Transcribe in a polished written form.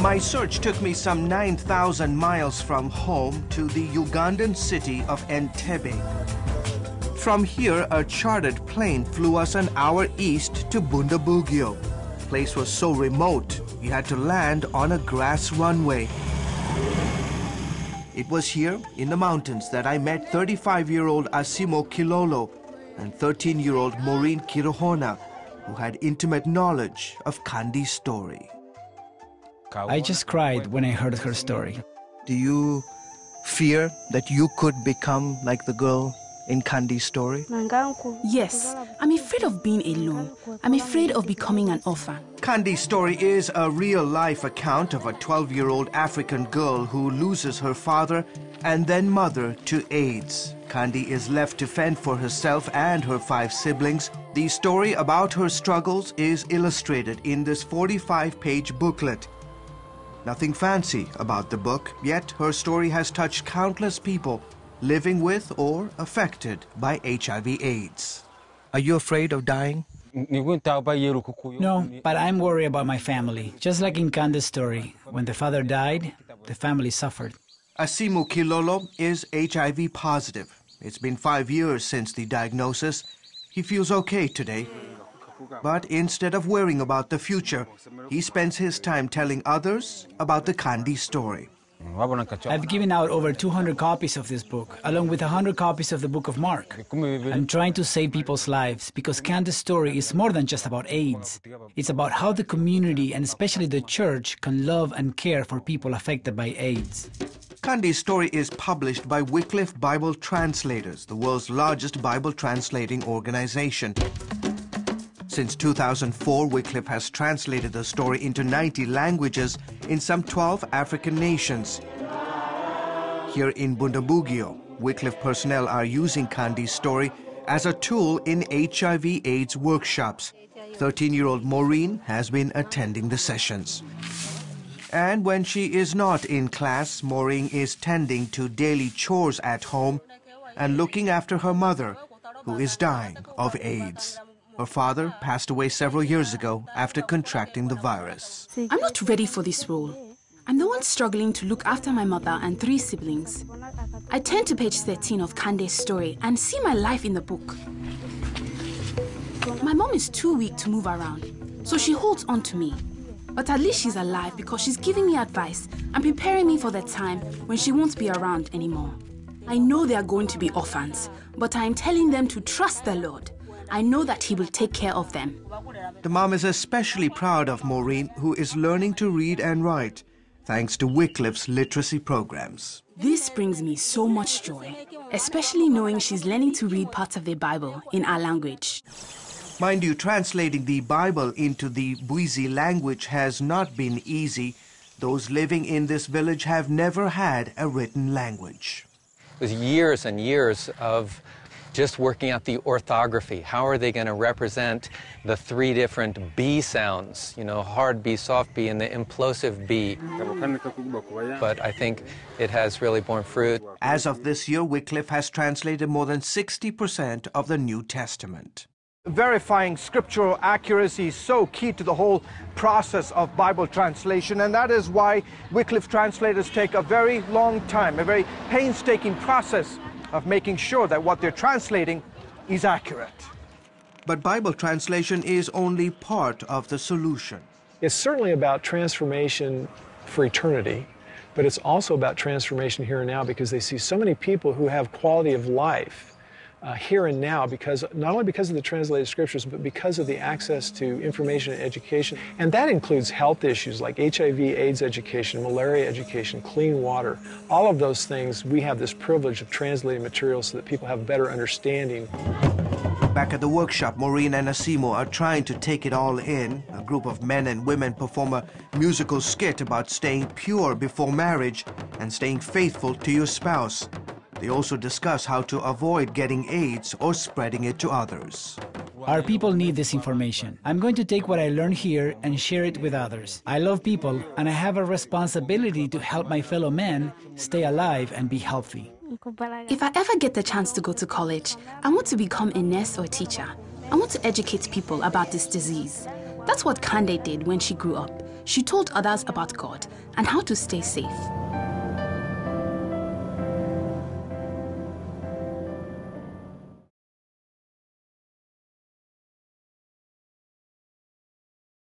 My search took me some 9,000 miles from home to the Ugandan city of Entebbe. From here, a chartered plane flew us an hour east to Bundabugyo. The place was so remote, we had to land on a grass runway. It was here, in the mountains, that I met 35-year-old ASIMU KILOLO and 13-year-old MAUREEN Kirohona, who had intimate knowledge of Kandes Story. I just cried when I heard her story. Do you fear that you could become like the girl in Kandes Story? Yes, I'm afraid of being alone. I'm afraid of becoming an orphan. Kandes Story is a real-life account of a 12-year-old African girl who loses her father and then mother to AIDS. Kandi is left to fend for herself and her 5 siblings. The story about her struggles is illustrated in this 45-page booklet. Nothing fancy about the book, yet her story has touched countless people living with or affected by HIV/AIDS. Are you afraid of dying? No, but I'm worried about my family. Just like in Kandes Story, when the father died, the family suffered. ASIMU KILOLO is HIV positive. It's been 5 years since the diagnosis. He feels okay today. But instead of worrying about the future, he spends his time telling others about the Kandes Story. I've given out over 200 copies of this book, along with 100 copies of the Book of Mark. I'm trying to save people's lives because Kandes Story is more than just about AIDS. It's about how the community, and especially the church, can love and care for people affected by AIDS. Kandes Story is published by WYCLIFFE Bible Translators, the world's largest Bible translating organization. Since 2004, WYCLIFFE has translated the story into 90 languages in some 12 African nations. Here in Bundabugyo, WYCLIFFE personnel are using Kandes Story as a tool in HIV/AIDS workshops. 13-year-old Maureen has been attending the sessions. And when she is not in class, Maureen is tending to daily chores at home and looking after her mother, who is dying of AIDS. Her father passed away several years ago after contracting the virus. I'm not ready for this role. I'm the one struggling to look after my mother and 3 siblings. I turn to page 13 of Kandes Story and see my life in the book. My mom is too weak to move around, so she holds on to me. But at least she's alive because she's giving me advice and preparing me for the time when she won't be around anymore. I know they are going to be orphans, but I'm telling them to trust the Lord. I know that He will take care of them. The mom is especially proud of Maureen, who is learning to read and write, thanks to WYCLIFFE's literacy programs. This brings me so much joy, especially knowing she's learning to read parts of the Bible in our language. Mind you, translating the Bible into the Bwizi language has not been easy. Those living in this village have never had a written language. It was years and years of just working out the orthography. How are they going to represent the 3 different B sounds? You know, hard B, soft B, and the implosive B. But I think it has really borne fruit. As of this year, WYCLIFFE has translated more than 60% of the New Testament. Verifying scriptural accuracy is so key to the whole process of Bible translation, and that is why WYCLIFFE translators take a very long time, a very painstaking process of making sure that what they're translating is accurate. But Bible translation is only part of the solution. It's certainly about transformation for eternity, but it's also about transformation here and now, because they see so many people who have quality of life here and now, because not only because of the translated scriptures, but because of the access to information and education. And that includes health issues like HIV/AIDS education, malaria education, clean water. All of those things, we have this privilege of translating materials so that people have a better understanding. Back at the workshop, Maureen and ASIMU are trying to take it all in. A group of men and women perform a musical skit about staying pure before marriage and staying faithful to your spouse. They also discuss how to avoid getting AIDS or spreading it to others. Our people need this information. I'm going to take what I learned here and share it with others. I love people, and I have a responsibility to help my fellow men stay alive and be healthy. If I ever get the chance to go to college, I want to become a nurse or a teacher. I want to educate people about this disease. That's what Kande did when she grew up. She told others about God and how to stay safe.